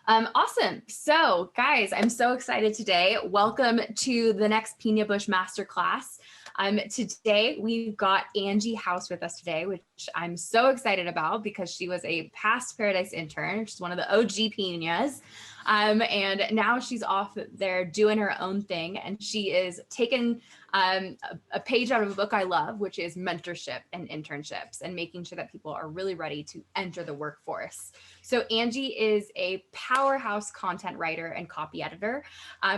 Awesome. So, guys, I'm so excited today. Welcome to the next Pina Bush Masterclass. Today, we've got Angie House with us today, which I'm so excited about because she was a past Paradise intern. She's one of the OG Pinas. And now she's off there doing her own thing. And she is taking a page out of a book I love, which is mentorship and internships and making sure that people are really ready to enter the workforce. So Angie is a powerhouse content writer and copy editor.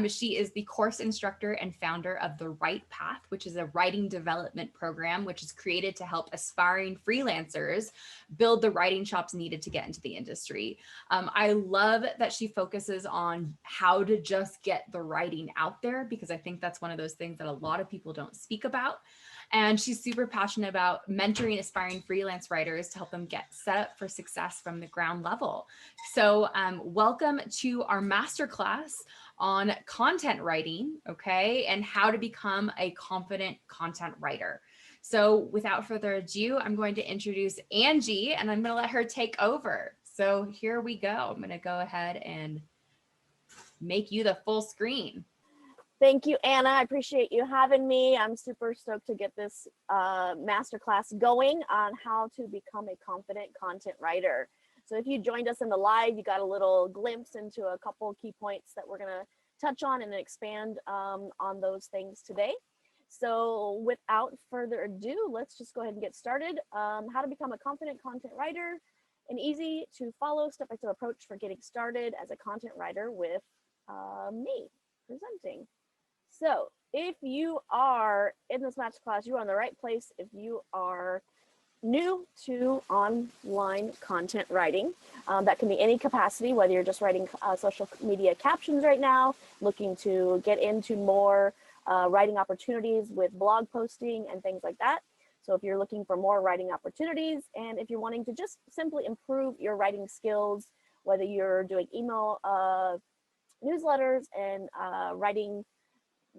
She is the course instructor and founder of The Right Path, which is a writing development program, which is created to help aspiring freelancers build the writing chops needed to get into the industry. I love that she focuses on how to just get the writing out there, because I think that's one of those things that a lot of people don't speak about. And she's super passionate about mentoring aspiring freelance writers to help them get set up for success from the ground level. So welcome to our masterclass on content writing, okay, and how to become a confident content writer. So without further ado, I'm going to introduce Angie and I'm going to let her take over. So here we go. I'm going to go ahead and make you the full screen. Thank you, Anna. I appreciate you having me. I'm super stoked to get this masterclass going on how to become a confident content writer. So if you joined us in the live, you got a little glimpse into a couple key points that we're going to touch on and expand on those things today. So without further ado, let's just go ahead and get started. How to become a confident content writer, an easy to follow step-by-step approach for getting started as a content writer with me presenting. So if you are in this masterclass, you're in the right place. If you are new to online content writing, that can be any capacity, whether you're just writing social media captions right now, looking to get into more writing opportunities with blog posting and things like that. So if you're looking for more writing opportunities, and if you're wanting to just simply improve your writing skills, whether you're doing email newsletters and writing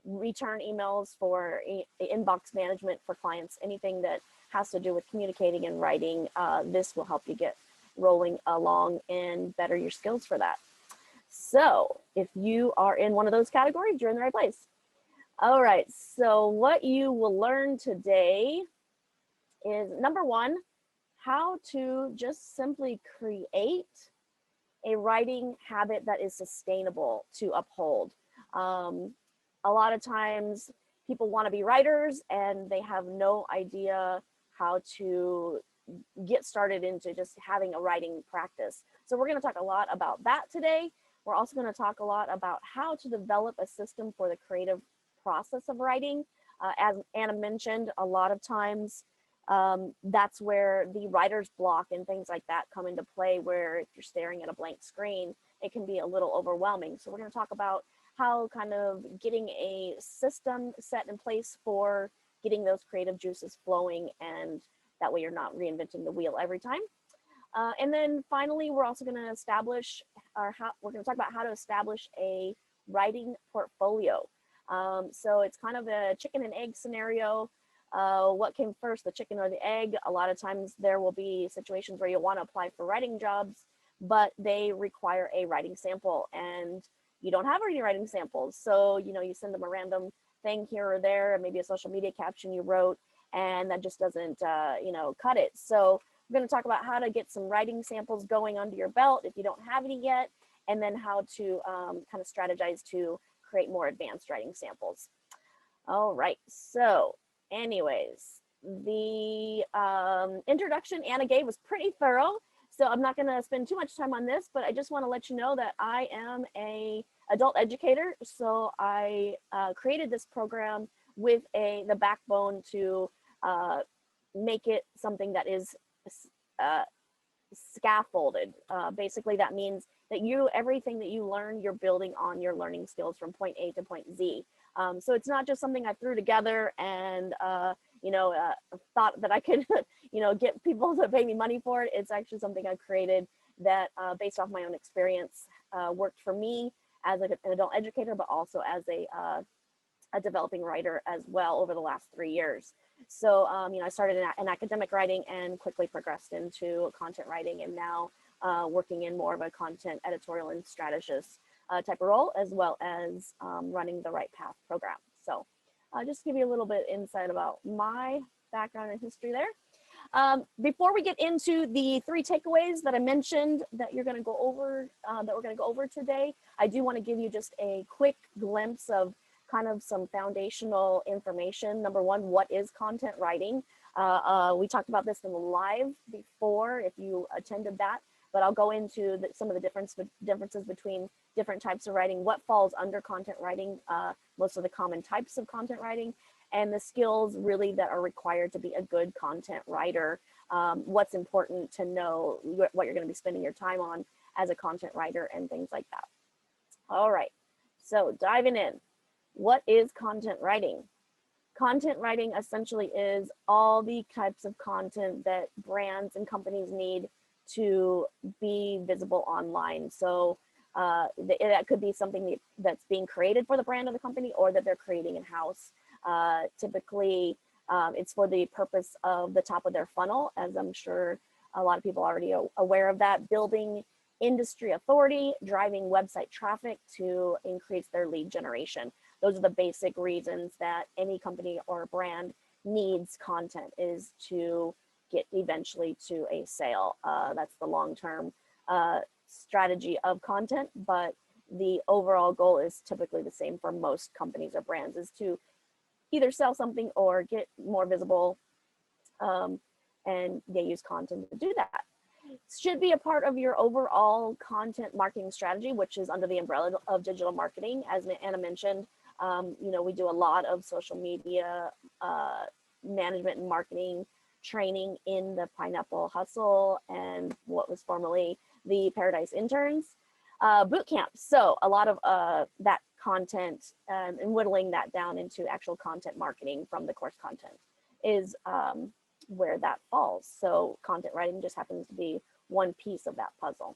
return emails for inbox management for clients, anything that has to do with communicating and writing, this will help you get rolling along and better your skills for that. So if you are in one of those categories, you're in the right place. All right, so what you will learn today is, number one, how to just simply create a writing habit that is sustainable to uphold. A lot of times people want to be writers and they have no idea how to get started into just having a writing practice. So we're going to talk a lot about that today. We're also going to talk a lot about how to develop a system for the creative process of writing. As Anna mentioned, a lot of times that's where the writer's block and things like that come into play, where if you're staring at a blank screen, it can be a little overwhelming. So we're going to talk about how kind of getting a system set in place for getting those creative juices flowing, and that way you're not reinventing the wheel every time. And then finally, we're also going to establish, we're going to talk about how to establish a writing portfolio. So it's kind of a chicken and egg scenario. What came first, the chicken or the egg? A lot of times there will be situations where you want to apply for writing jobs, but they require a writing sample, and you don't have any writing samples. So, you know, you send them a random thing here or there, maybe a social media caption you wrote, and that just doesn't, you know, cut it. So we're going to talk about how to get some writing samples going under your belt if you don't have any yet, and then how to kind of strategize to create more advanced writing samples. All right, so anyways, the introduction Anna gave was pretty thorough. So I'm not going to spend too much time on this, but I just want to let you know that I am an adult educator. So I created this program with the backbone to make it something that is scaffolded. Basically, that means that everything that you learn, you're building on your learning skills from point A to point Z. So it's not just something I threw together and you know, thought that I could, you know, get people to pay me money for it. It's actually something I created that, based off my own experience, worked for me as an adult educator, but also as a developing writer as well over the last 3 years. So, you know, I started in academic writing and quickly progressed into content writing, and now working in more of a content editorial and strategist type of role, as well as running the Right Path program. So just to give you a little bit insight about my background and history there. Before we get into the 3 takeaways that I mentioned that you're going to go over, that we're going to go over today, I do want to give you just a quick glimpse of kind of some foundational information. Number one, what is content writing? We talked about this in the live before, if you attended that, but I'll go into some of the differences between different types of writing, what falls under content writing, most of the common types of content writing, and the skills really that are required to be a good content writer, what's important to know, what you're going to be spending your time on as a content writer, and things like that. All right, so diving in, what is content writing? Content writing essentially is all the types of content that brands and companies need to be visible online. So that could be something that's being created for the brand of the company, or that they're creating in-house. Typically, it's for the purpose of the top of their funnel, as I'm sure a lot of people are already aware of that, building industry authority, driving website traffic to increase their lead generation. Those are the basic reasons that any company or brand needs content, is to get eventually to a sale. That's the long-term strategy of content, but the overall goal is typically the same for most companies or brands, is to either sell something or get more visible, and they use content to do that. Should be a part of your overall content marketing strategy, which is under the umbrella of digital marketing. As Anna mentioned, we do a lot of social media management and marketing training in the Pineapple Hustle and what was formerly the Paradise Interns bootcamp. So a lot of that content and whittling that down into actual content marketing from the course content is where that falls. So content writing just happens to be one piece of that puzzle.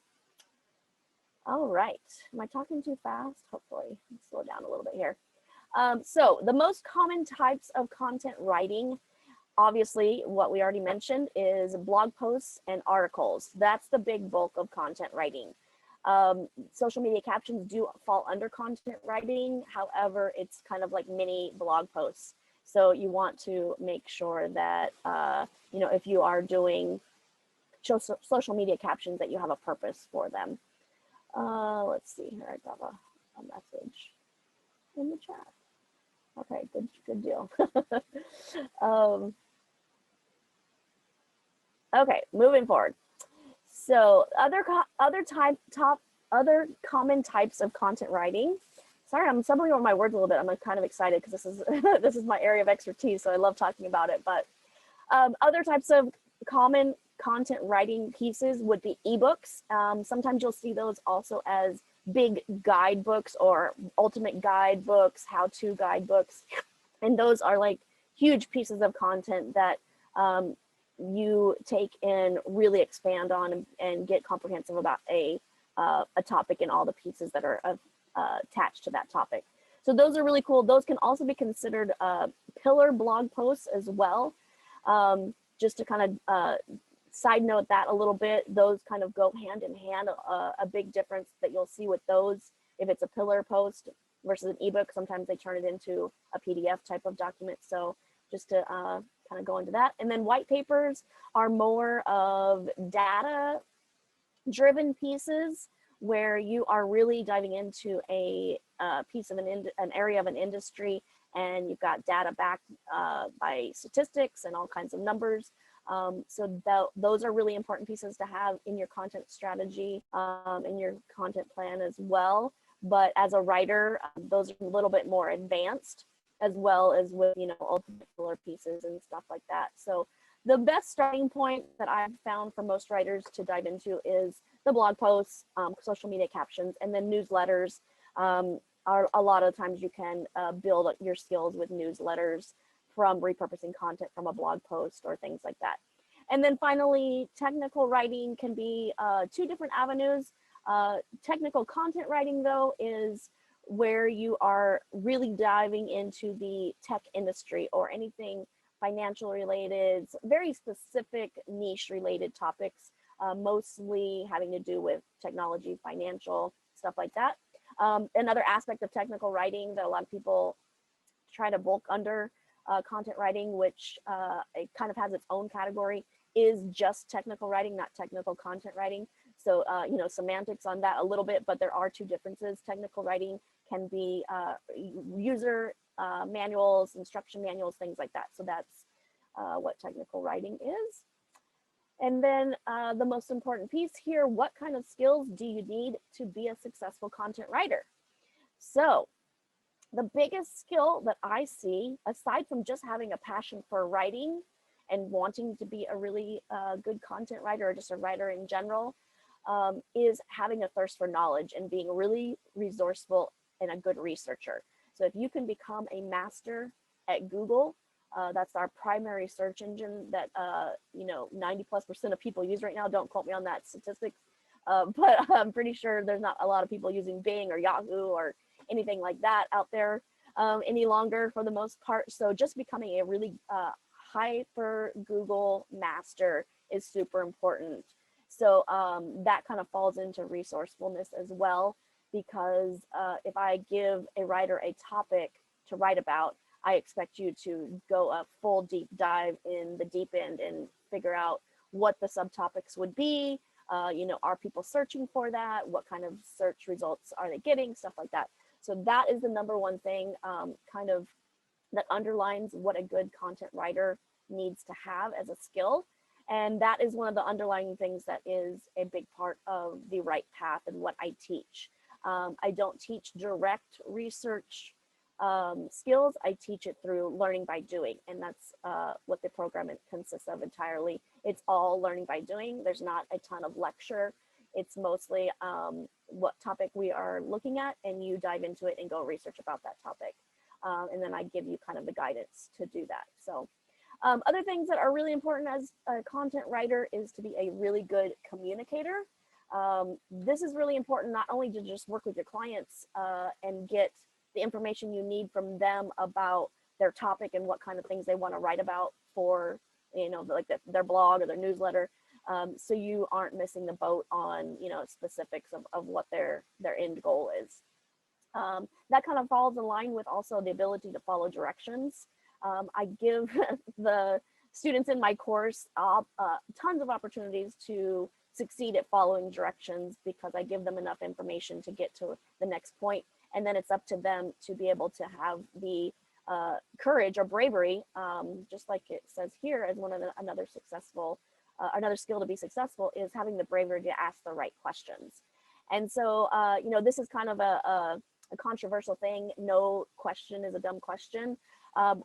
All right, am I talking too fast? Hopefully, slow down a little bit here. So the most common types of content writing, obviously what we already mentioned, is blog posts and articles. That's the big bulk of content writing. Social media captions do fall under content writing. However, it's kind of like mini blog posts. So you want to make sure that, if you are doing social media captions, that you have a purpose for them. Let's see here, I got a message in the chat. Okay, good deal. Okay, moving forward. So other common types of content writing. Sorry, I'm stumbling over my words a little bit. I'm kind of excited because this is this is my area of expertise, so I love talking about it. But other types of common content writing pieces would be ebooks. Sometimes you'll see those also as big guidebooks or ultimate guidebooks, how-to guidebooks, and those are like huge pieces of content that you take and really expand on and get comprehensive about a topic and all the pieces that are attached to that topic. So those are really cool. Those can also be considered pillar blog posts as well. Just to kind of side note that a little bit, those kind of go hand in hand. A big difference that you'll see with those, if it's a pillar post versus an ebook, sometimes they turn it into a PDF type of document. So just to kind of go into that. And then white papers are more of data driven pieces where you are really diving into a piece of an area of an industry, and you've got data backed by statistics and all kinds of numbers. So those are really important pieces to have in your content strategy, in your content plan as well. But as a writer, those are a little bit more advanced, as well as with, ultimate pillar pieces and stuff like that. So the best starting point that I've found for most writers to dive into is the blog posts, social media captions, and then newsletters. Are a lot of times you can build your skills with newsletters from repurposing content from a blog post or things like that. And then finally, technical writing can be 2 different avenues. Technical content writing, though, is where you are really diving into the tech industry or anything financial related, very specific niche related topics mostly having to do with technology, financial, stuff like that. Another aspect of technical writing that a lot of people try to bulk under content writing, which it kind of has its own category, is just technical writing, not technical content writing. So, you know, semantics on that a little bit, but there are two differences. Technical writing can be user manuals, instruction manuals, things like that. So that's what technical writing is. And then the most important piece here, what kind of skills do you need to be a successful content writer? So the biggest skill that I see, aside from just having a passion for writing and wanting to be a really good content writer or just a writer in general, is having a thirst for knowledge and being really resourceful and a good researcher. So if you can become a master at Google, that's our primary search engine that, you know, 90+% of people use right now. Don't quote me on that statistics, but I'm pretty sure there's not a lot of people using Bing or Yahoo or anything like that out there any longer for the most part. So just becoming a really hyper Google master is super important. So that kind of falls into resourcefulness as well, because if I give a writer a topic to write about, I expect you to go a full deep dive in the deep end and figure out what the subtopics would be. You know, are people searching for that? What kind of search results are they getting? Stuff like that. So that is the number one thing kind of that underlines what a good content writer needs to have as a skill. And that is one of the underlying things that is a big part of the right path and what I teach. I don't teach direct research skills. I teach it through learning by doing. And that's what the program consists of entirely. It's all learning by doing. There's not a ton of lecture. It's mostly what topic we are looking at, and you dive into it and go research about that topic. And then I give you kind of the guidance to do that. So other things that are really important as a content writer is to be a really good communicator. This is really important, not only to just work with your clients and get the information you need from them about their topic and what kind of things they want to write about for, you know, like their blog or their newsletter. So you aren't missing the boat on, you know, specifics of what their end goal is. That kind of falls in line with also the ability to follow directions. I give the students in my course tons of opportunities to succeed at following directions because I give them enough information to get to the next point. And then it's up to them to be able to have the courage or bravery, just like it says here as one of another skill to be successful is having the bravery to ask the right questions. And so, you know, this is kind of a controversial thing. No question is a dumb question.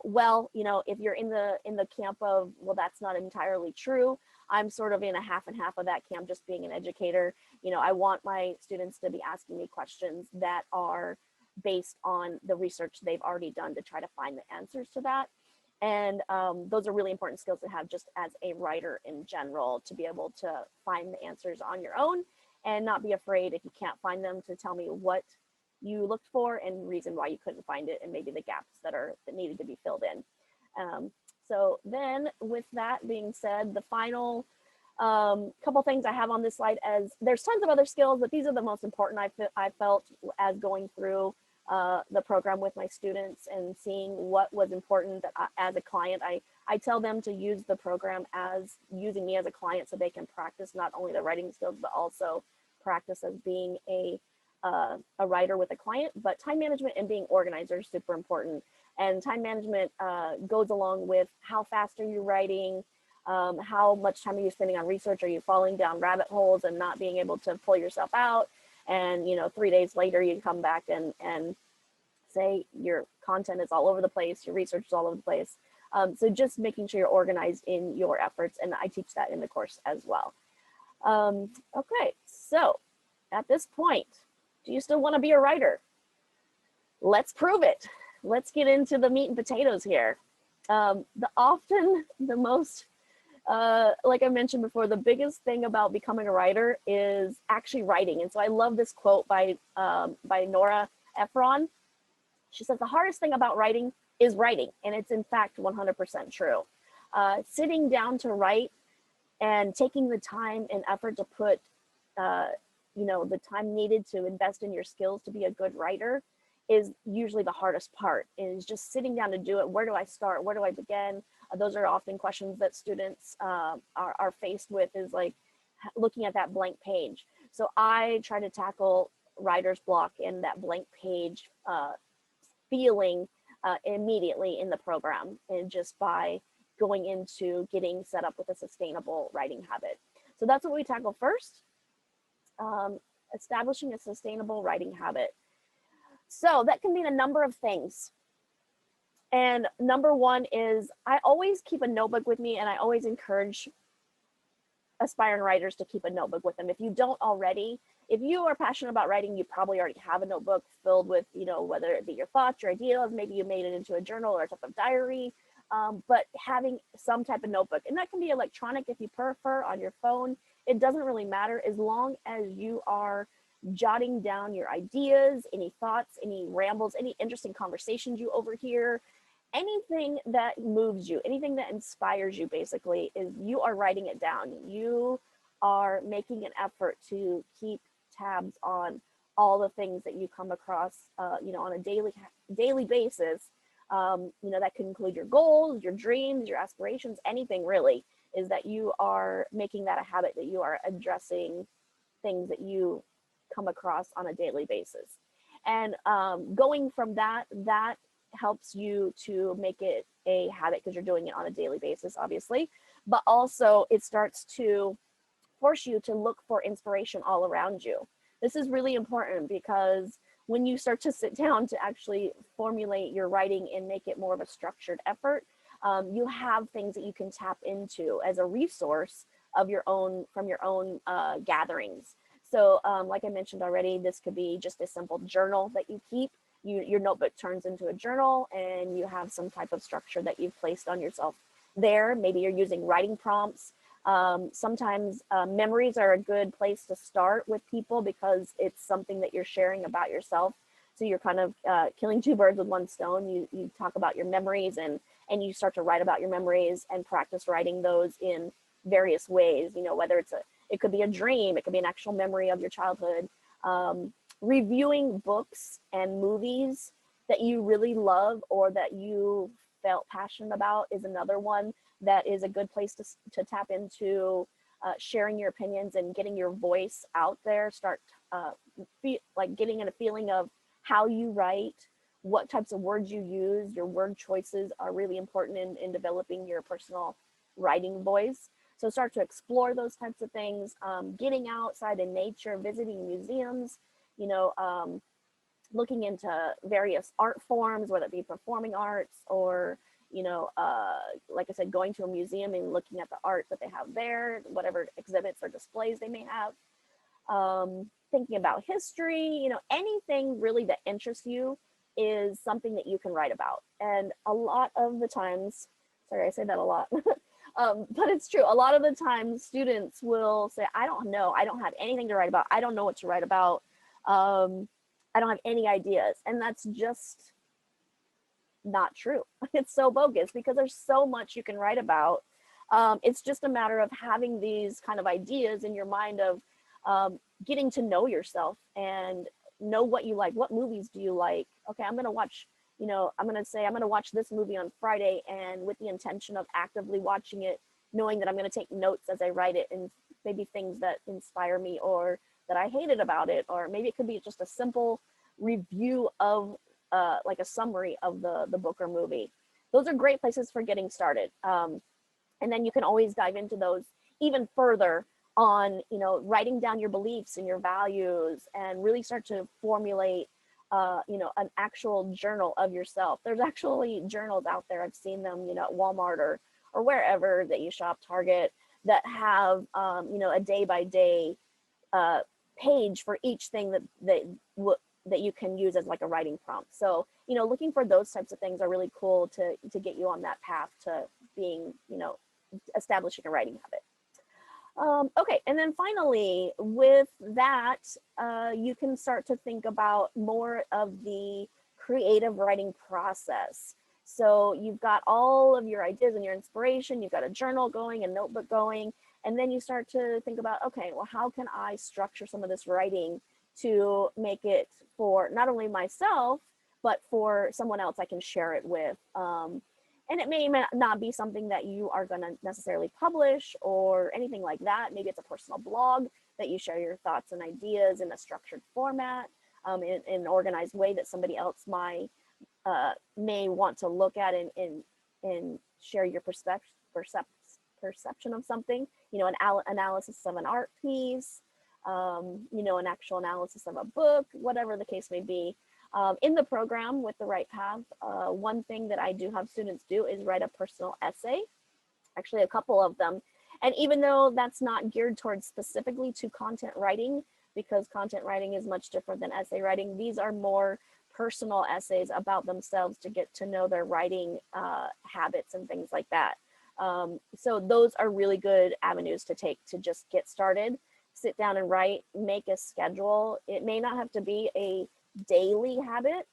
Well, you know, if you're in the camp of, well, that's not entirely true, I'm sort of in a half and half of that camp, just being an educator. You know, I want my students to be asking me questions that are based on the research they've already done to try to find the answers to that. And those are really important skills to have just as a writer in general, to be able to find the answers on your own and not be afraid if you can't find them to tell me what you looked for and reason why you couldn't find it and maybe the gaps that needed to be filled in. So then with that being said, the final couple things I have on this slide, as there's tons of other skills, but these are the most important I felt as going through the program with my students and seeing what was important that as a client. I tell them to use the program as using me as a client so they can practice not only the writing skills, but also practice as being a writer with a client. But time management and being organized are super important. And time management goes along with how fast are you writing, how much time are you spending on research? Are you falling down rabbit holes and not being able to pull yourself out? And, you know, 3 days later, you come back and say your content is all over the place, your research is all over the place. So just making sure you're organized in your efforts. And I teach that in the course as well. Okay, so at this point, do you still want to be a writer? Let's prove it. Let's get into the meat and potatoes here. The most, like I mentioned before, the biggest thing about becoming a writer is actually writing. And so I love this quote by Nora Ephron. She says, the hardest thing about writing is writing. And it's in fact 100% true. Sitting down to write and taking the time and effort to put, the time needed to invest in your skills to be a good writer is usually the hardest part, is just sitting down to do it. Where do I start? Where do I begin? Those are often questions that students are faced with, is like looking at that blank page. So I try to tackle writer's block and that blank page feeling immediately in the program, and just by going into getting set up with a sustainable writing habit. So that's what we tackle first, establishing a sustainable writing habit. So that can mean a number of things. And number one is, I always keep a notebook with me, and I always encourage aspiring writers to keep a notebook with them. If you don't already, if you are passionate about writing, you probably already have a notebook filled with, whether it be your thoughts, your ideas, maybe you made it into a journal or a type of diary, but having some type of notebook, and that can be electronic if you prefer, on your phone, it doesn't really matter, as long as you are jotting down your ideas, any thoughts, any rambles, any interesting conversations you overhear, anything that moves you, anything that inspires you, basically, is you are writing it down. You are making an effort to keep tabs on all the things that you come across, on a daily basis. That could include your goals, your dreams, your aspirations, anything really, is that you are making that a habit, that you are addressing things that you come across on a daily basis. And going from that helps you to make it a habit, because you're doing it on a daily basis, obviously, but also it starts to force you to look for inspiration all around you. This is really important, because when you start to sit down to actually formulate your writing and make it more of a structured effort, you have things that you can tap into as a resource of your own, from your own gatherings. So like I mentioned already, this could be just a simple journal that you keep. Your notebook turns into a journal, and you have some type of structure that you've placed on yourself there. Maybe you're using writing prompts. Sometimes memories are a good place to start with people, because it's something that you're sharing about yourself. So you're kind of killing two birds with one stone. You talk about your memories, and you start to write about your memories and practice writing those in various ways, whether it could be a dream, it could be an actual memory of your childhood. Reviewing books and movies that you really love or that you felt passionate about is another one that is a good place to tap into sharing your opinions and getting your voice out there. Start getting a feeling of how you write, what types of words you use. Your word choices are really important in developing your personal writing voice. So start to explore those types of things, getting outside in nature, visiting museums, looking into various art forms, whether it be performing arts or, like I said, going to a museum and looking at the art that they have there, whatever exhibits or displays they may have. Thinking about history, anything really that interests you is something that you can write about. And a lot of the times, sorry, I say that a lot, but it's true. A lot of the times students will say, I don't know, I don't have anything to write about. I don't know what to write about. I don't have any ideas. And that's just not true. It's so bogus, because there's so much you can write about. It's just a matter of having these kind of ideas in your mind of getting to know yourself and know what you like. What movies do you like? Okay, I'm going to watch, I'm going to watch this movie on Friday, and with the intention of actively watching it, knowing that I'm going to take notes as I write it, and maybe things that inspire me or that I hated about it, or maybe it could be just a simple review of like a summary of the book or movie. Those are great places for getting started. And then you can always dive into those even further on, writing down your beliefs and your values, and really start to formulate, an actual journal of yourself. There's actually journals out there. I've seen them, at Walmart or wherever that you shop, Target, that have, a day by day page for each thing that you can use as like a writing prompt. So, looking for those types of things are really cool to get you on that path to being, establishing a writing habit. Okay, and then finally, with that, you can start to think about more of the creative writing process. So you've got all of your ideas and your inspiration, you've got a journal going, a notebook going. And then you start to think about, okay, well, how can I structure some of this writing to make it for not only myself, but for someone else I can share it with. And it may not be something that you are going to necessarily publish or anything like that. Maybe it's a personal blog that you share your thoughts and ideas in a structured format, in an organized way that somebody else may want to look at and share your perception of something. You know, an analysis of an art piece, you know, an actual analysis of a book, whatever the case may be. In the program with the Right Path, one thing that I do have students do is write a personal essay, actually a couple of them. And even though that's not geared towards specifically to content writing, because content writing is much different than essay writing, these are more personal essays about themselves to get to know their writing habits and things like that. So those are really good avenues to take to just get started, sit down and write, make a schedule. It may not have to be a daily habit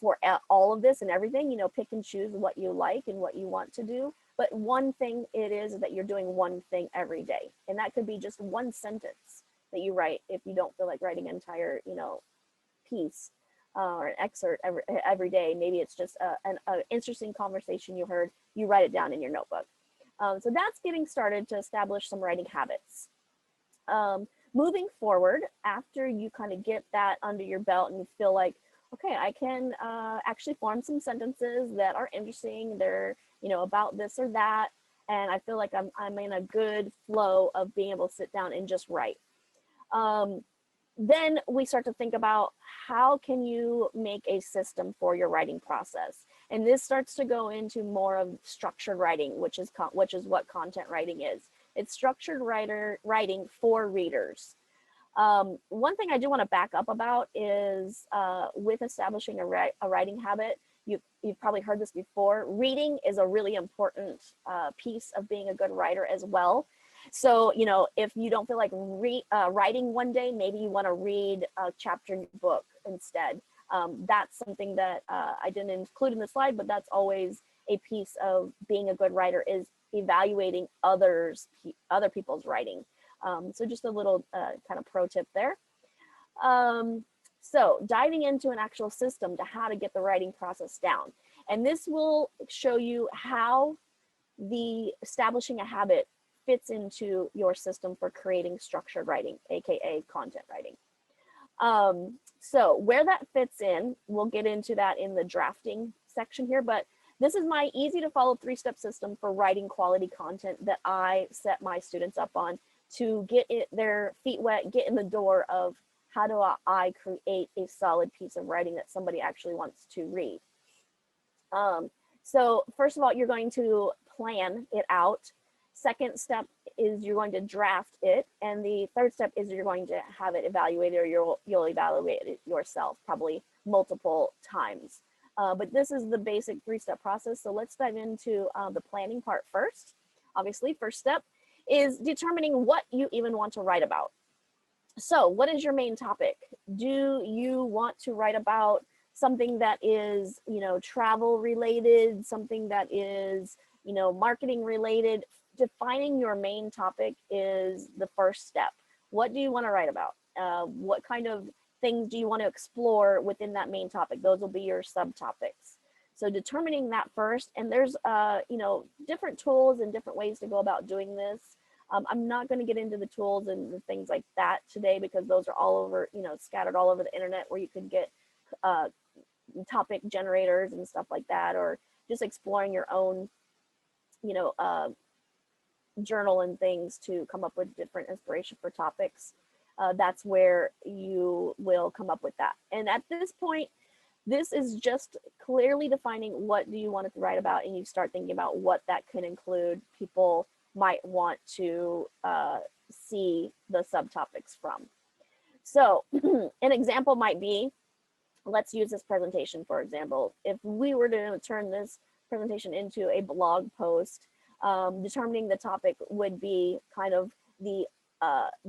for all of this and everything, you know, pick and choose what you like and what you want to do. But one thing it is that you're doing one thing every day. And that could be just one sentence that you write if you don't feel like writing an entire, you know, piece or an excerpt every day. Maybe it's just an interesting conversation you heard, you write it down in your notebook. So that's getting started to establish some writing habits. Moving forward, after you kind of get that under your belt and you feel like, okay, I can actually form some sentences that are interesting, they're, you know, about this or that, and I feel like I'm in a good flow of being able to sit down and just write. Then we start to think about how can you make a system for your writing process, and this starts to go into more of structured writing, which is what content writing is. It's structured writing for readers. One thing I do want to back up about is with establishing a writing habit, you've probably heard this before, reading is a really important piece of being a good writer as well. So, you know, if you don't feel like writing one day, maybe you want to read a chapter in your book instead. That's something that I didn't include in the slide, but that's always a piece of being a good writer, is evaluating other people's writing. So just a little kind of pro tip there. So diving into an actual system to how to get the writing process down. And this will show you how the establishing a habit fits into your system for creating structured writing, AKA content writing. So where that fits in, we'll get into that in the drafting section here, but this is my easy to follow 3-step system for writing quality content that I set my students up on to get their feet wet, get in the door of how do I create a solid piece of writing that somebody actually wants to read. So first of all, you're going to plan it out. Second step is you're going to draft it. And the third step is you're going to have it evaluated, or you'll evaluate it yourself, probably multiple times. But this is the basic 3-step process. So let's dive into the planning part first. Obviously, first step is determining what you even want to write about. So what is your main topic? Do you want to write about something that is, you know, travel related, something that is, you know, marketing related? Defining your main topic is the first step. What do you want to write about? What kind of things do you want to explore within that main topic? Those will be your subtopics. So determining that first, and there's you know, different tools and different ways to go about doing this. I'm not going to get into the tools and the things like that today, because those are all over, you know, scattered all over the internet, where you could get topic generators and stuff like that, or just exploring your own, you know, journal and things to come up with different inspiration for topics. That's where you will come up with that. And at this point, this is just clearly defining what do you want to write about, and you start thinking about what that could include. People might want to see the subtopics from. So an example might be, let's use this presentation, for example. If we were to turn this presentation into a blog post, determining the topic would be kind of the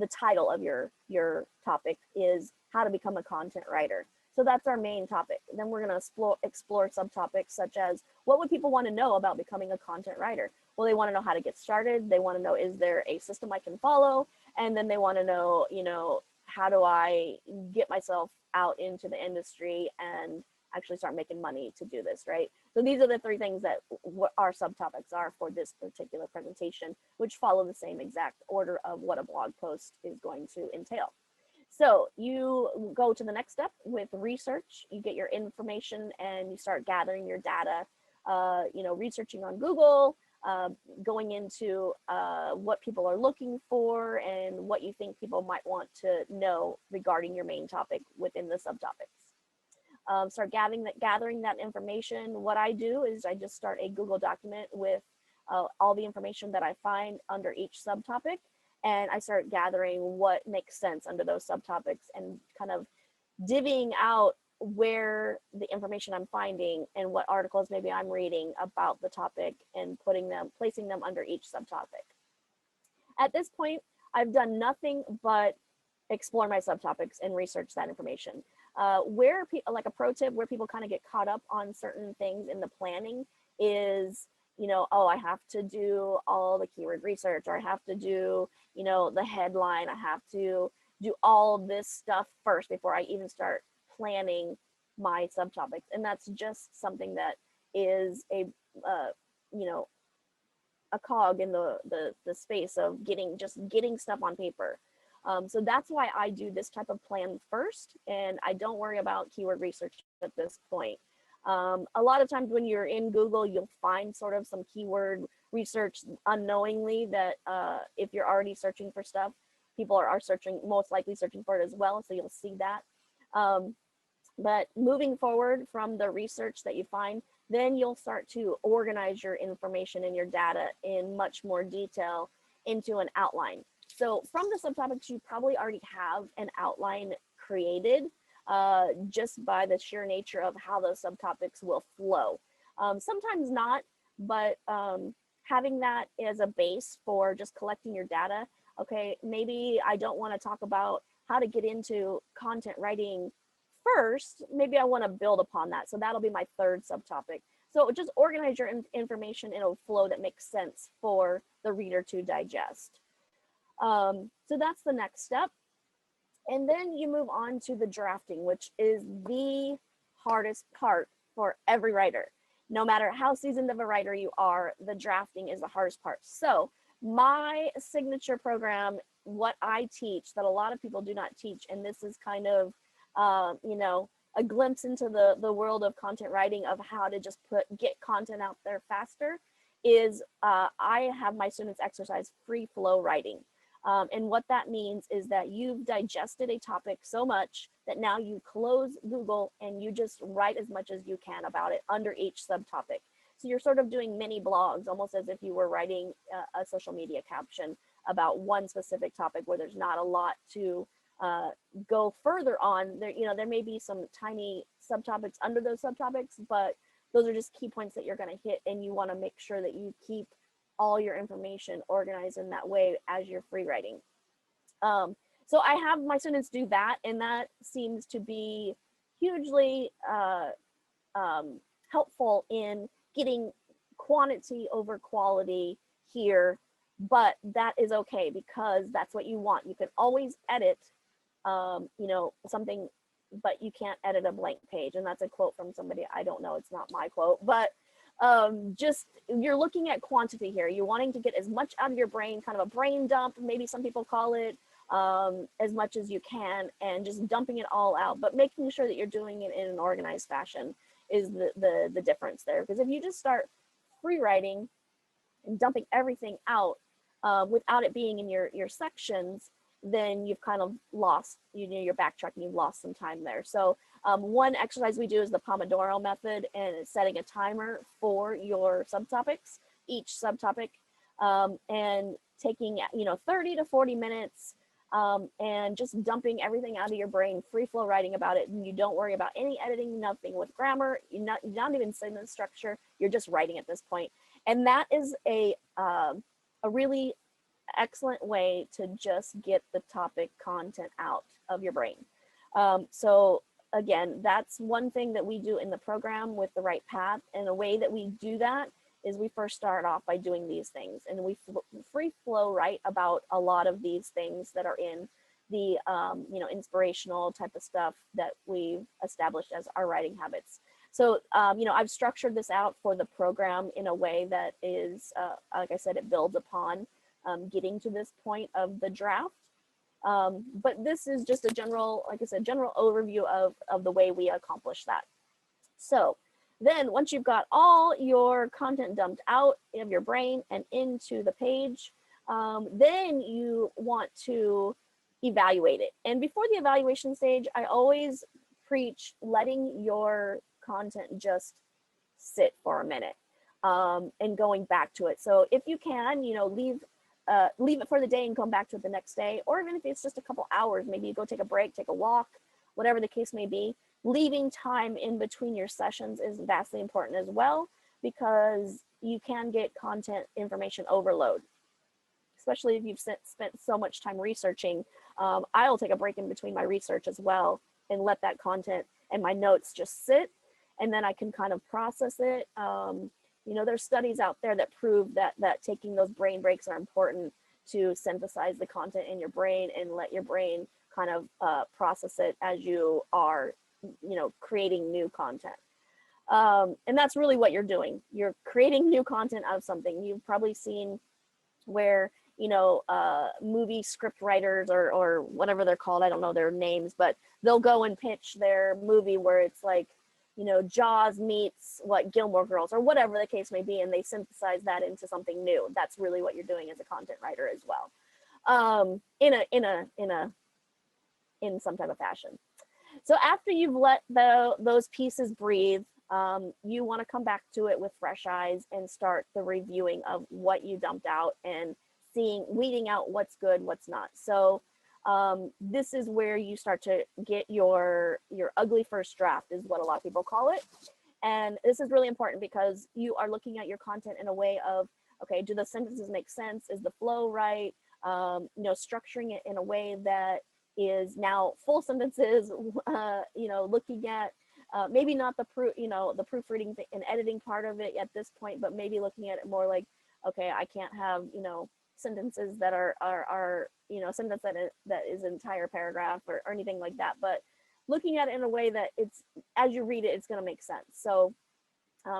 title of your topic is how to become a content writer. So that's our main topic. Then we're going to explore subtopics such as, what would people want to know about becoming a content writer? Well, they want to know how to get started. They want to know, is there a system I can follow? And then they want to know, how do I get myself out into the industry and actually start making money to do this, right? So these are the three things that our subtopics are for this particular presentation, which follow the same exact order of what a blog post is going to entail. So you go to the next step with research. You get your information and you start gathering your data, researching on Google, going into what people are looking for and what you think people might want to know regarding your main topic within the subtopics. Start gathering that information. What I do is I just start a Google document with all the information that I find under each subtopic, and I start gathering what makes sense under those subtopics and kind of divvying out where the information I'm finding and what articles maybe I'm reading about the topic and placing them under each subtopic. At this point, I've done nothing but explore my subtopics and research that information. Like a pro tip where people kind of get caught up on certain things in the planning is, oh, I have to do all the keyword research, or I have to do, the headline. I have to do all this stuff first before I even start planning my subtopics. And that's just something that is a cog in the space of getting stuff on paper. So that's why I do this type of plan first, and I don't worry about keyword research at this point. A lot of times when you're in Google, you'll find sort of some keyword research unknowingly that if you're already searching for stuff, people are most likely searching for it as well. So you'll see that. But moving forward from the research that you find, then you'll start to organize your information and your data in much more detail into an outline. So from the subtopics, you probably already have an outline created just by the sheer nature of how those subtopics will flow. Sometimes not, but having that as a base for just collecting your data. Okay, maybe I don't want to talk about how to get into content writing first. Maybe I want to build upon that. So that'll be my third subtopic. So just organize your information in a flow that makes sense for the reader to digest. So that's the next step. And then you move on to the drafting, which is the hardest part for every writer. No matter how seasoned of a writer you are, the drafting is the hardest part. So my signature program, what I teach that a lot of people do not teach, and this is kind of, a glimpse into the world of content writing of how to just get content out there faster, is I have my students exercise free flow writing. And what that means is that you've digested a topic so much that now you close Google and you just write as much as you can about it under each subtopic. So you're sort of doing mini blogs, almost as if you were writing a social media caption about one specific topic where there's not a lot to go further on. There may be some tiny subtopics under those subtopics, but those are just key points that you're going to hit, and you want to make sure that you keep all your information organized in that way as you're free writing. So I have my students do that, and that seems to be hugely helpful in getting quantity over quality here, but that is okay because that's what you want. You can always edit, something, but you can't edit a blank page. And that's a quote from somebody, I don't know, it's not my quote, but just you're looking at quantity here. You're wanting to get as much out of your brain, kind of a brain dump, maybe some people call it, as much as you can, and just dumping it all out, but making sure that you're doing it in an organized fashion is the difference there. Because if you just start free writing and dumping everything out without it being in your sections, then you've kind of lost, you're backtracking, you've lost some time there. So one exercise we do is the Pomodoro method, and it's setting a timer for your subtopics, each subtopic, and taking 30 to 40 minutes and just dumping everything out of your brain, free flow writing about it, and you don't worry about any editing, nothing with grammar, you're not even sentence structure, you're just writing at this point. And that is a really excellent way to just get the topic content out of your brain. So again, that's one thing that we do in the program with the right path, and a way that we do that is we first start off by doing these things, and we free flow write about a lot of these things that are in the inspirational type of stuff that we've established as our writing habits. So I've structured this out for the program in a way that is, like I said, it builds upon getting to this point of the draft. But this is just a general, like I said, general overview of the way we accomplish that. So then once you've got all your content dumped out of your brain and into the page, then you want to evaluate it. And before the evaluation stage, I always preach letting your content just sit for a minute and going back to it. So if you can, leave it for the day and come back to it the next day, or even if it's just a couple hours, maybe you go take a break, take a walk, whatever the case may be. Leaving time in between your sessions is vastly important as well, because you can get content information overload, especially if you've spent so much time researching. I'll take a break in between my research as well and let that content and my notes just sit, and then I can kind of process it. There's studies out there that prove that taking those brain breaks are important to synthesize the content in your brain and let your brain kind of process it as you are creating new content. And that's really what you're doing. You're creating new content out of something. You've probably seen where movie script writers or whatever they're called, I don't know their names, but they'll go and pitch their movie where it's like, Jaws meets Gilmore Girls or whatever the case may be, and they synthesize that into something new. That's really what you're doing as a content writer as well, in some type of fashion. So after you've let those pieces breathe, you want to come back to it with fresh eyes and start the reviewing of what you dumped out and weeding out what's good, what's not. So this is where you start to get your ugly first draft, is what a lot of people call it. And this is really important because you are looking at your content in a way of, okay, do the sentences make sense? Is the flow right? Structuring it in a way that is now full sentences, looking at maybe not the proofreading and editing part of it at this point, but maybe looking at it more like, okay, I can't have, sentences that are sentence that is an entire paragraph or anything like that, but looking at it in a way that it's, as you read it, it's going to make sense. So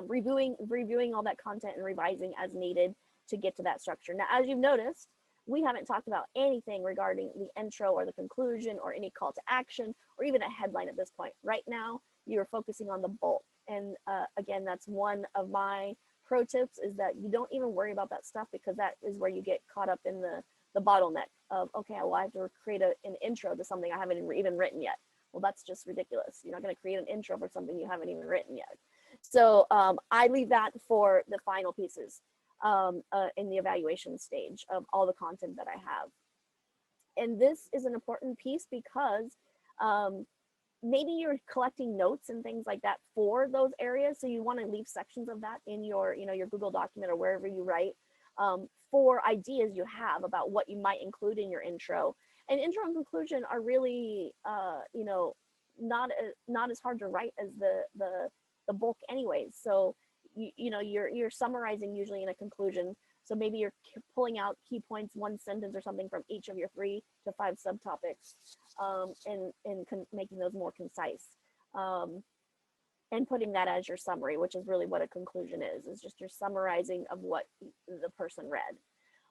reviewing all that content and revising as needed to get to that structure. Now, as you've noticed, we haven't talked about anything regarding the intro or the conclusion or any call to action or even a headline at this point. Right now, you're focusing on the bulk. And again, that's one of my pro tips, is that you don't even worry about that stuff, because that is where you get caught up in the bottleneck of, okay, well, I have to create an intro to something I haven't even written yet. Well, that's just ridiculous. You're not going to create an intro for something you haven't even written yet. So I leave that for the final pieces in the evaluation stage of all the content that I have. And this is an important piece because maybe you're collecting notes and things like that for those areas. So you want to leave sections of that in your Google document or wherever you write for ideas you have about what you might include in your intro. And intro and conclusion are really, not as hard to write as the bulk anyways. So, you're summarizing usually in a conclusion. So maybe you're pulling out key points, one sentence or something from each of your 3 to 5 subtopics, and making those more concise, and putting that as your summary, which is really what a conclusion is just your summarizing of what the person read.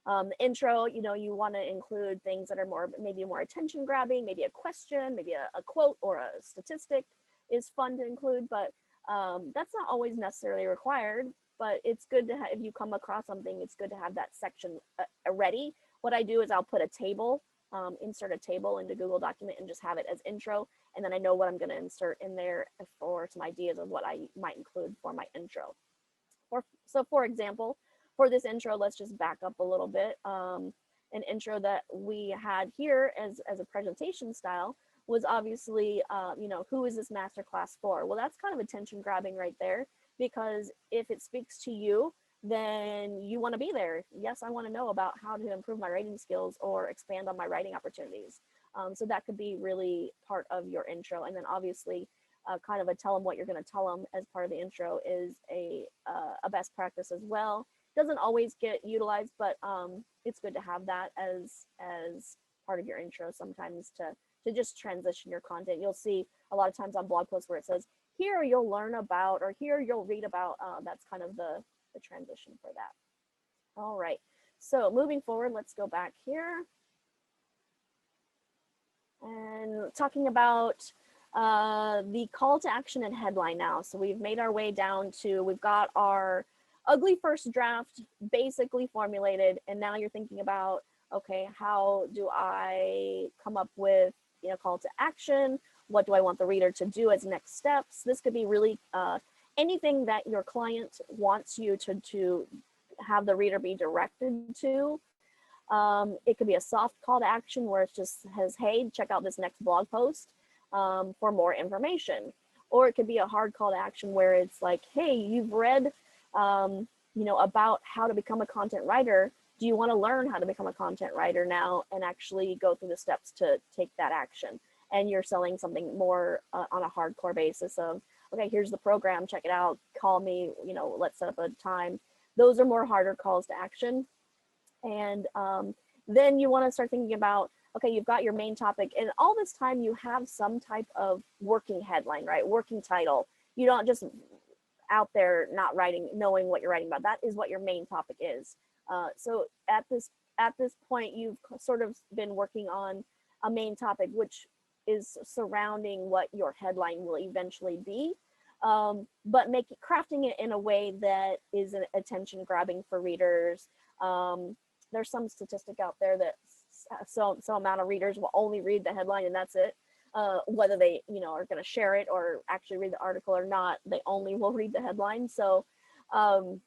The intro, you want to include things that are maybe more attention grabbing, maybe a question, maybe a quote or a statistic is fun to include, but that's not always necessarily required. But it's good to have, if you come across something, it's good to have that section ready. What I do is I'll put a table, insert a table into Google document and just have it as intro. And then I know what I'm going to insert in there for some ideas of what I might include for my intro. So for example, for this intro, let's just back up a little bit. An intro that we had here as a presentation style was obviously, who is this masterclass for? Well, that's kind of attention grabbing right there, because if it speaks to you, then you want to be there. Yes, I want to know about how to improve my writing skills or expand on my writing opportunities. So that could be really part of your intro. And then obviously kind of a tell them what you're going to tell them as part of the intro is a best practice as well. Doesn't always get utilized, but it's good to have that as part of your intro sometimes to just transition your content. You'll see a lot of times on blog posts where it says, here you'll learn about, or here you'll read about. That's kind of the transition for that. All right, so moving forward, let's go back here. And talking about the call to action and headline now. So we've made our way down to, we've got our ugly first draft basically formulated, and now you're thinking about, okay, how do I come up with, you know, call to action? What do I want the reader to do as next steps? This could be really anything that your client wants you to have the reader be directed to. It could be a soft call to action where it just says, hey, check out this next blog post for more information. Or it could be a hard call to action where it's like, hey, you've read you know, about how to become a content writer. Do you want to learn how to become a content writer now and actually go through the steps to take that action? And you're selling something more on a hardcore basis of, okay, here's the program, check it out, call me, you know, let's set up a time. Those are more harder calls to action. And then you want to start thinking about, okay, you've got your main topic, and all this time you have some type of working headline, right? Working title. You don't just out there not writing, knowing what you're writing about. That is what your main topic is. So at this point, you've sort of been working on a main topic, which is surrounding what your headline will eventually be, but crafting it in a way that is an attention grabbing for readers. There's some statistic out there that so amount of readers will only read the headline and that's it. Whether they, you know, are going to share it or actually read the article or not, they only will read the headline. So, you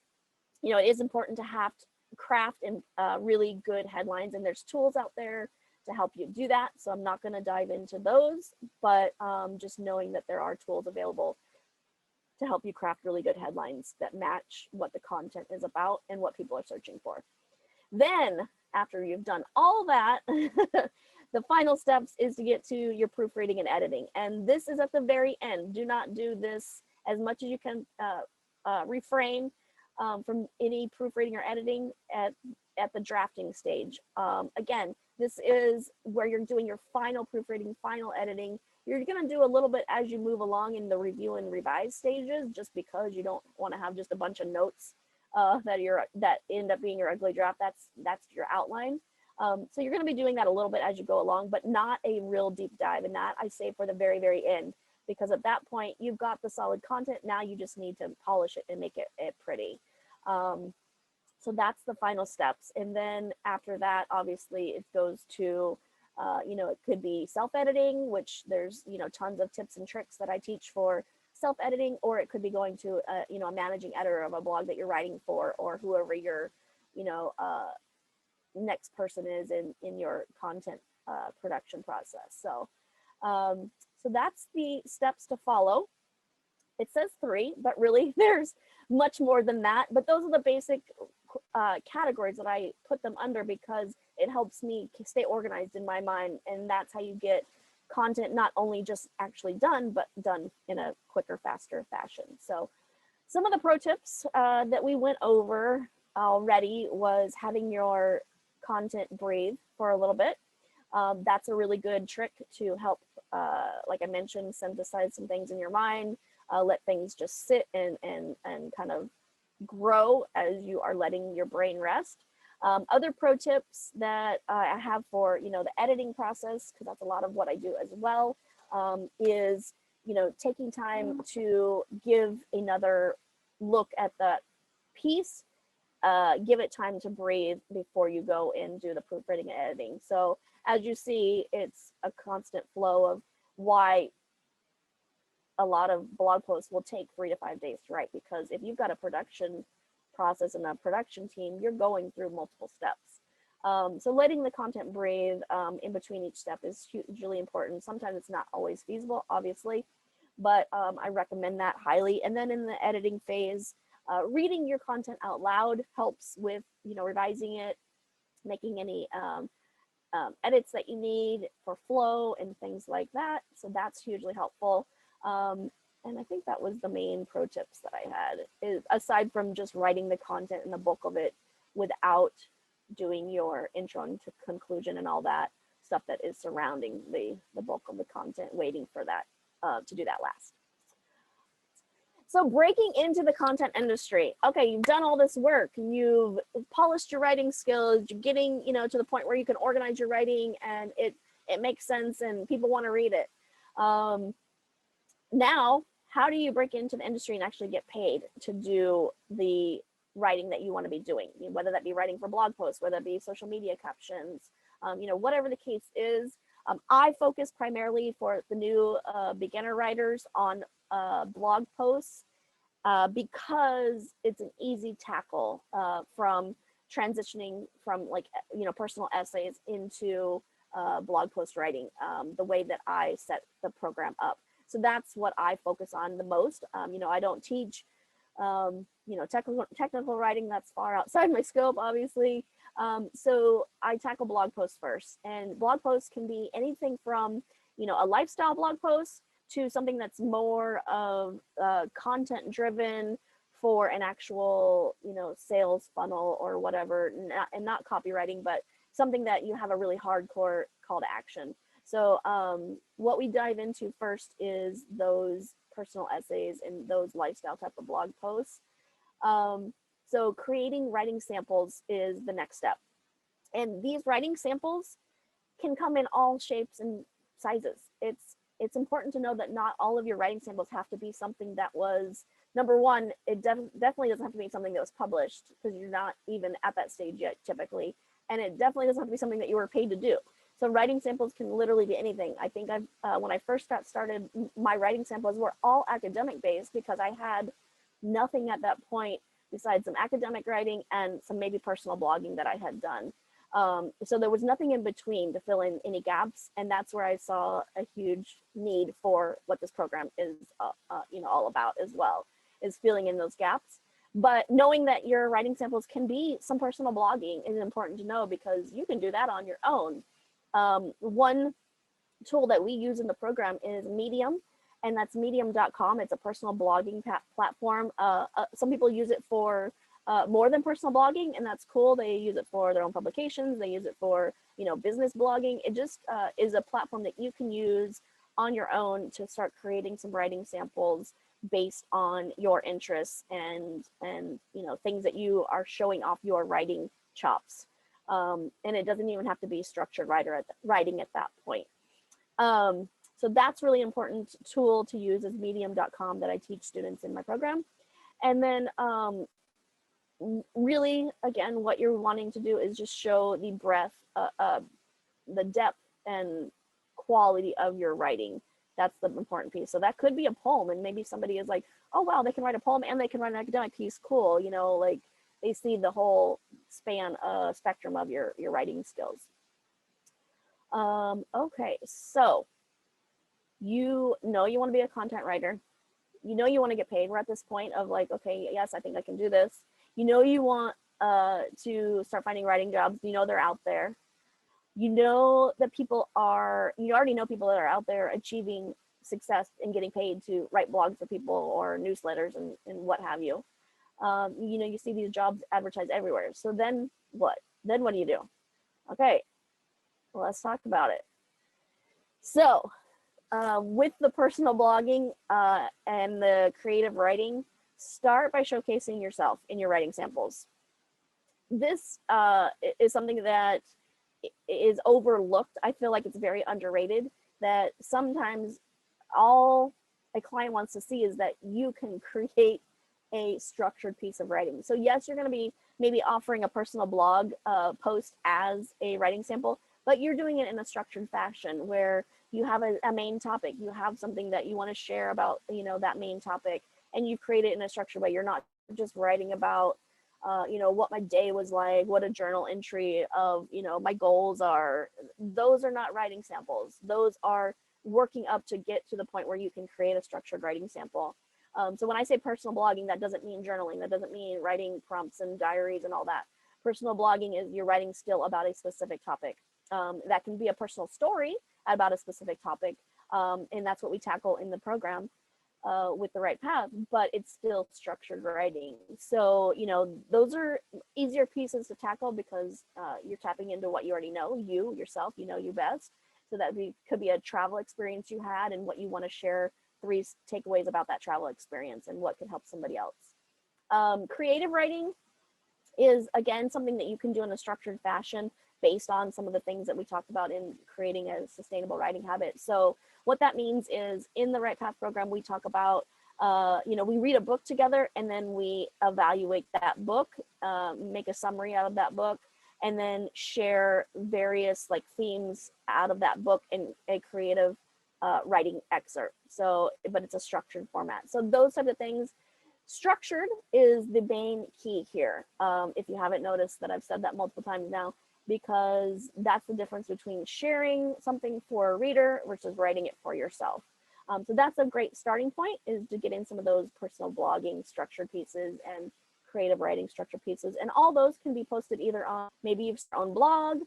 know, it is important to have to craft and really good headlines, and there's tools out there to help you do that. So I'm not going to dive into those, but just knowing that there are tools available to help you craft really good headlines that match what the content is about and what people are searching for. Then after you've done all that, the final steps is to get to your proofreading and editing. And this is at the very end. Do not do this, as much as you can refrain from any proofreading or editing at the drafting stage. Again, this is where you're doing your final proofreading, final editing. You're going to do a little bit as you move along in the review and revise stages, just because you don't want to have just a bunch of notes that end up being your ugly draft. That's your outline. So you're going to be doing that a little bit as you go along, but not a real deep dive. And that I say for the very, very end, because at that point you've got the solid content. Now you just need to polish it and make it pretty. So that's the final steps. And then after that, obviously it goes to, you know, it could be self-editing, which there's, you know, tons of tips and tricks that I teach for self-editing, or it could be going to, you know, a managing editor of a blog that you're writing for, or whoever your, you know, next person is in your content production process. So, so that's the steps to follow. It says 3, but really there's much more than that. But those are the basic categories that I put them under, because it helps me stay organized in my mind. And that's how you get content not only just actually done, but done in a quicker, faster fashion. So some of the pro tips that we went over already was having your content breathe for a little bit. That's a really good trick to help, like I mentioned, synthesize some things in your mind, let things just sit and kind of grow as you are letting your brain rest. Other pro tips that I have for, you know, the editing process, because that's a lot of what I do as well, is, you know, taking time to give another look at that piece, give it time to breathe before you go and do the proofreading and editing. So as you see, it's a constant flow of why a lot of blog posts will take 3 to 5 days to write, because if you've got a production process and a production team, you're going through multiple steps. So letting the content breathe in between each step is hugely important. Sometimes it's not always feasible, obviously, but I recommend that highly. And then in the editing phase, reading your content out loud helps with, you know, revising it, making any edits that you need for flow and things like that. So that's hugely helpful. And I think that was the main pro tips that I had, is aside from just writing the content and the bulk of it without doing your intro and to conclusion and all that stuff that is surrounding the bulk of the content, waiting for that to do that last. So breaking into the content industry. Okay, you've done all this work. You've polished your writing skills. You're getting, to the point where you can organize your writing and it makes sense and people want to read it. Now, how do you break into the industry and actually get paid to do the writing that you want to be doing? Whether that be writing for blog posts, whether it be social media captions, whatever the case is. I focus primarily for the new beginner writers on blog posts because it's an easy tackle from transitioning from personal essays into blog post writing, the way that I set the program up. So that's what I focus on the most. I don't teach technical writing. That's far outside my scope, obviously. So I tackle blog posts first, and blog posts can be anything from, a lifestyle blog post to something that's more of content driven for an actual, sales funnel or whatever, and not copywriting, but something that you have a really hardcore call to action. So what we dive into first is those personal essays and those lifestyle type of blog posts. So creating writing samples is the next step. And these writing samples can come in all shapes and sizes. It's important to know that not all of your writing samples have to be something that was, number one, it definitely doesn't have to be something that was published, because you're not even at that stage yet typically. And it definitely doesn't have to be something that you were paid to do. So writing samples can literally be anything. I think when I first got started, my writing samples were all academic based because I had nothing at that point besides some academic writing and some maybe personal blogging that I had done. So there was nothing in between to fill in any gaps. And that's where I saw a huge need for what this program is all about as well, is filling in those gaps. But knowing that your writing samples can be some personal blogging is important to know, because you can do that on your own. One tool that we use in the program is Medium, and that's medium.com. It's a personal blogging platform. Some people use it for more than personal blogging, and that's cool. They use it for their own publications. They use it for, business blogging. It just is a platform that you can use on your own to start creating some writing samples based on your interests and things that you are showing off your writing chops. And it doesn't even have to be structured writing at that point. So that's really important tool to use, is medium.com, that I teach students in my program. And then really, again, what you're wanting to do is just show the breadth, the depth and quality of your writing. That's the important piece. So that could be a poem, and maybe somebody is like, oh, wow, they can write a poem and they can write an academic piece. Cool. Like they see the whole spectrum of your writing skills. Okay, so you want to be a content writer. You want to get paid. We're at this point of like, okay, yes, I think I can do this. You want to start finding writing jobs. They're out there. That you already know people that are out there achieving success and getting paid to write blogs for people or newsletters and what have you. You see these jobs advertised everywhere. So then what? Then what do you do? Okay, well, let's talk about it. So with the personal blogging and the creative writing, start by showcasing yourself in your writing samples. This is something that is overlooked. I feel like it's very underrated, that sometimes all a client wants to see is that you can create a structured piece of writing. So yes, you're going to be maybe offering a personal blog post as a writing sample, but you're doing it in a structured fashion where you have a main topic, you have something that you want to share about, that main topic, and you create it in a structured way. You're not just writing about, what my day was like, what a journal entry of, my goals are. Those are not writing samples. Those are working up to get to the point where you can create a structured writing sample. So when I say personal blogging, that doesn't mean journaling. That doesn't mean writing prompts and diaries and all that. Personal blogging is you're writing still about a specific topic. That can be a personal story about a specific topic, And that's what we tackle in the program with the right path, but it's still structured writing. So, you know, those are easier pieces to tackle because you're tapping into what you already know, you, yourself, you know you best. So that could be a travel experience you had and what you want to share, 3 takeaways about that travel experience and what can help somebody else. Creative writing is, again, something that you can do in a structured fashion based on some of the things that we talked about in creating a sustainable writing habit. So what that means is in the Right Path program, we talk about, you know, we read a book together and then we evaluate that book, make a summary out of that book, and then share various like themes out of that book in a creative writing excerpt. So, but it's a structured format. So those types of things. Structured is the main key here. If you haven't noticed that I've said that multiple times now, because that's the difference between sharing something for a reader versus writing it for yourself. So that's a great starting point, is to get in some of those personal blogging structured pieces and creative writing structured pieces. And all those can be posted either on maybe your own blog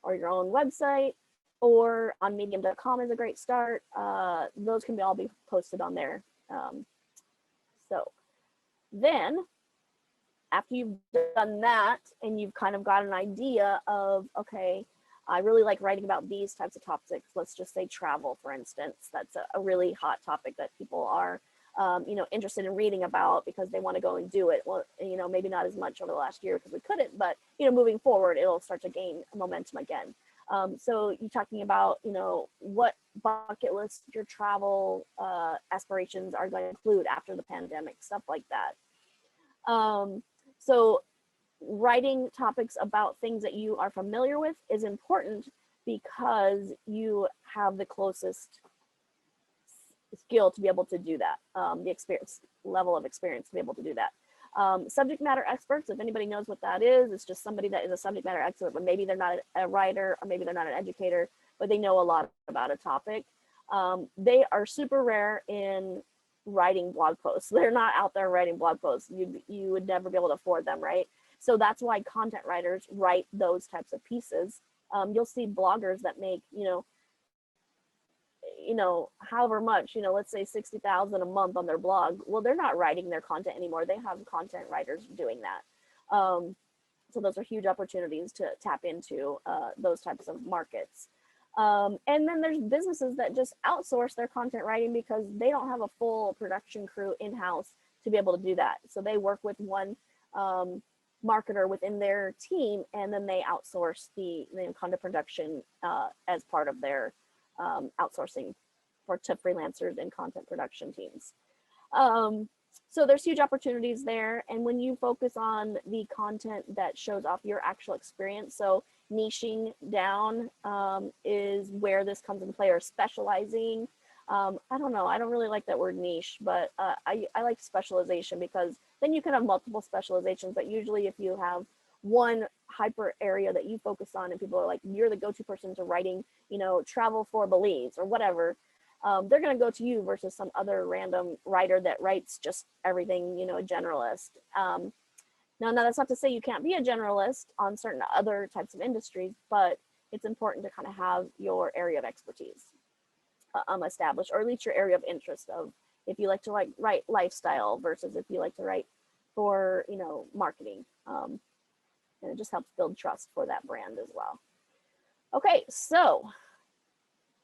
or your own website, or on medium.com is a great start. Those can all be posted on there. So then after you've done that and you've kind of got an idea of, okay, I really like writing about these types of topics. Let's just say travel, for instance. That's a really hot topic that people are, you know, interested in reading about because they want to go and do it. Well, you know, maybe not as much over the last year because we couldn't, but, you know, moving forward, it'll start to gain momentum again. So you're talking about, you know, what bucket list your travel aspirations are going to include after the pandemic, stuff like that. So writing topics about things that you are familiar with is important because you have the closest skill to be able to do that, the experience level of experience to be able to do that. Subject matter experts, if anybody knows what that is, it's just somebody that is a subject matter expert, but maybe they're not a writer or maybe they're not an educator, but they know a lot about a topic. They are super rare in writing blog posts. They're not out there writing blog posts. You would never be able to afford them, right? So that's why content writers write those types of pieces. You'll see bloggers that make, you know, however much, you know, let's say 60,000 a month on their blog. Well, they're not writing their content anymore. They have content writers doing that. So those are huge opportunities to tap into those types of markets. And then there's businesses that just outsource their content writing because they don't have a full production crew in-house to be able to do that. So they work with one marketer within their team, and then they outsource the content production as part of their outsourcing to freelancers and content production teams. So there's huge opportunities there. And when you focus on the content that shows off your actual experience, so niching down is where this comes into play, or specializing. I don't know, I don't really like that word niche, but I like specialization, because then you can have multiple specializations. But usually if you have one hyper area that you focus on and people are like, you're the go-to person to writing, you know, travel for Belize or whatever, they're going to go to you versus some other random writer that writes just everything, you know, a generalist. Now, that's not to say you can't be a generalist on certain other types of industries, but it's important to kind of have your area of expertise established, or at least your area of interest, of if you like to write lifestyle versus if you like to write for, you know, marketing. And it just helps build trust for that brand as well. Okay, so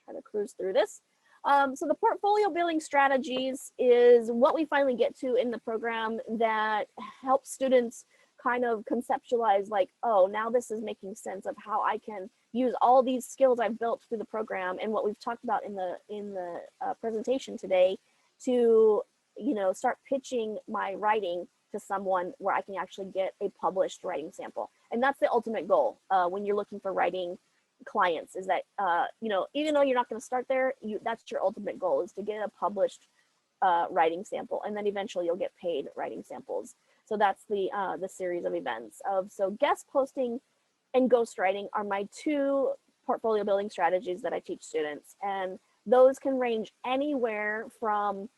try to cruise through this. So the portfolio building strategies is what we finally get to in the program that helps students kind of conceptualize, like, oh, now this is making sense of how I can use all these skills I've built through the program and what we've talked about in the presentation today to, you know, start pitching my writing to someone where I can actually get a published writing sample. And that's the ultimate goal when you're looking for writing clients, is that, you know, even though you're not going to start there, that's your ultimate goal, is to get a published writing sample, and then eventually you'll get paid writing samples. So that's the series of events so guest posting and ghostwriting are my 2 portfolio building strategies that I teach students. And those can range anywhere from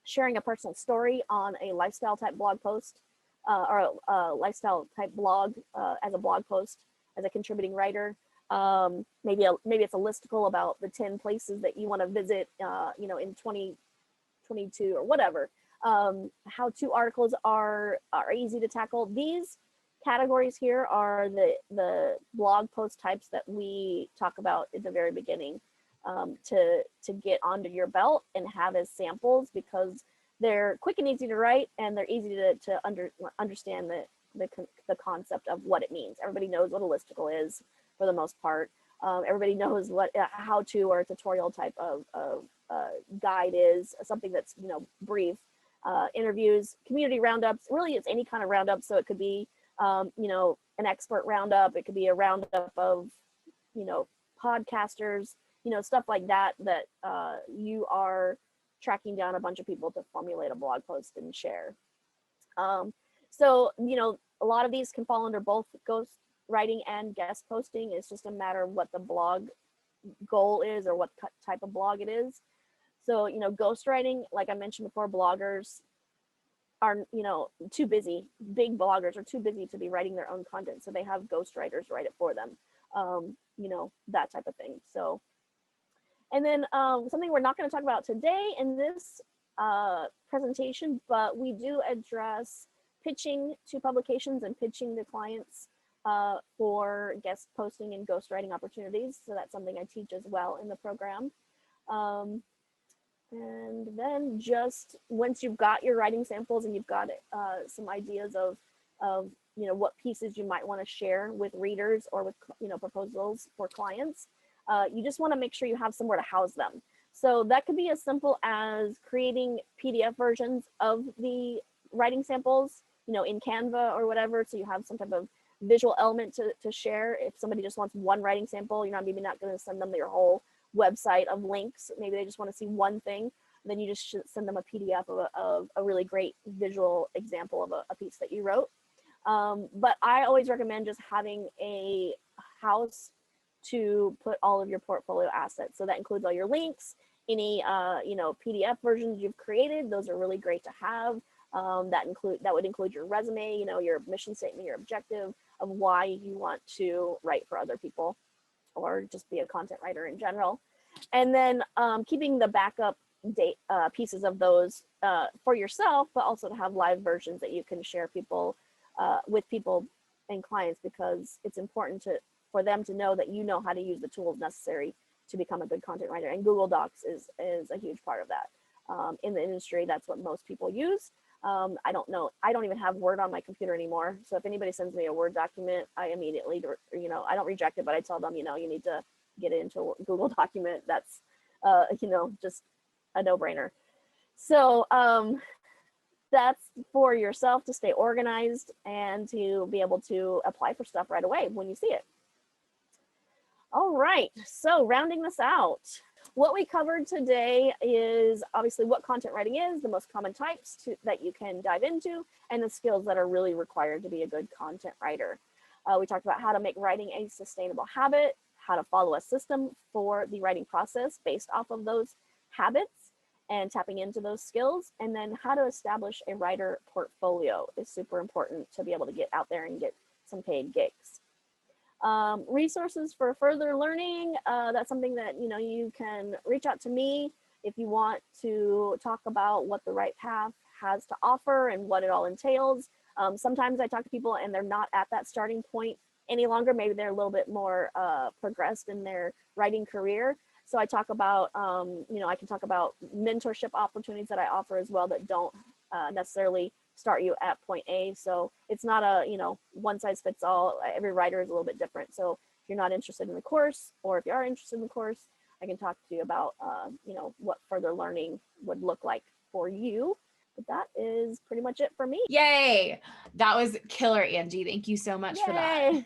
sharing a personal story on a lifestyle type blog post or a lifestyle type blog as a blog post as a contributing writer, Maybe it's a listicle about the 10 places that you want to visit, in 2022 or whatever. How-to articles are easy to tackle. These categories here are the blog post types that we talk about at the very beginning, to get onto your belt and have as samples, because they're quick and easy to write, and they're easy to understand the concept of what it means. Everybody knows what a listicle is for the most part. Everybody knows what a how-to or a tutorial type of guide is, something that's brief. Interviews, community roundups, really it's any kind of roundup. So it could be an expert roundup, it could be a roundup of podcasters, stuff like that you are tracking down a bunch of people to formulate a blog post and share. So a lot of these can fall under both ghost writing and guest posting. It's just a matter of what the blog goal is or what type of blog it is. So ghost writing, like I mentioned before, bloggers are too busy. Big bloggers are too busy to be writing their own content, so they have ghostwriters write it for them. That type of thing. So, and then something we're not going to talk about today in this presentation, but we do address pitching to publications and pitching to clients for guest posting and ghostwriting opportunities. So that's something I teach as well in the program. And then just once you've got your writing samples and you've got some ideas of what pieces you might want to share with readers or with proposals for clients, you just want to make sure you have somewhere to house them. So that could be as simple as creating PDF versions of the writing samples, in Canva or whatever, so you have some type of visual element to share. If somebody just wants one writing sample, you're maybe not going to send them your whole website of links. Maybe they just want to see one thing. Then you just should send them a PDF of a really great visual example of a piece that you wrote. But I always recommend just having a house to put all of your portfolio assets. So that includes all your links, any PDF versions you've created. Those are really great to have. That would include your resume, your mission statement, your objective of why you want to write for other people or just be a content writer in general. And then keeping the backup pieces of those for yourself, but also to have live versions that you can share with people and clients, because it's important for them to know that you know how to use the tools necessary to become a good content writer. And Google Docs is a huge part of that. In the industry, that's what most people use. I don't know. I don't even have Word on my computer anymore. So if anybody sends me a Word document, I immediately, I don't reject it, but I tell them, you need to get it into a Google document. That's, just a no-brainer. So that's for yourself to stay organized and to be able to apply for stuff right away when you see it. All right, so rounding this out, what we covered today is obviously what content writing is, the most common types that you can dive into, and the skills that are really required to be a good content writer. We talked about how to make writing a sustainable habit, how to follow a system for the writing process based off of those habits and tapping into those skills, and then how to establish a writer portfolio is super important to be able to get out there and get some paid gigs. Resources for further learning, that's something that you can reach out to me if you want to talk about what the Right Path has to offer and what it all entails. Sometimes I talk to people and they're not at that starting point any longer. Maybe they're a little bit more progressed in their writing career. So I talk about, I can talk about mentorship opportunities that I offer as well that don't necessarily start you at point A. So it's not a, one size fits all. Every writer is a little bit different. So if you're not interested in the course, or if you are interested in the course, I can talk to you about, what further learning would look like for you. But that is pretty much it for me. Yay. That was killer, Angie. Thank you so much for that.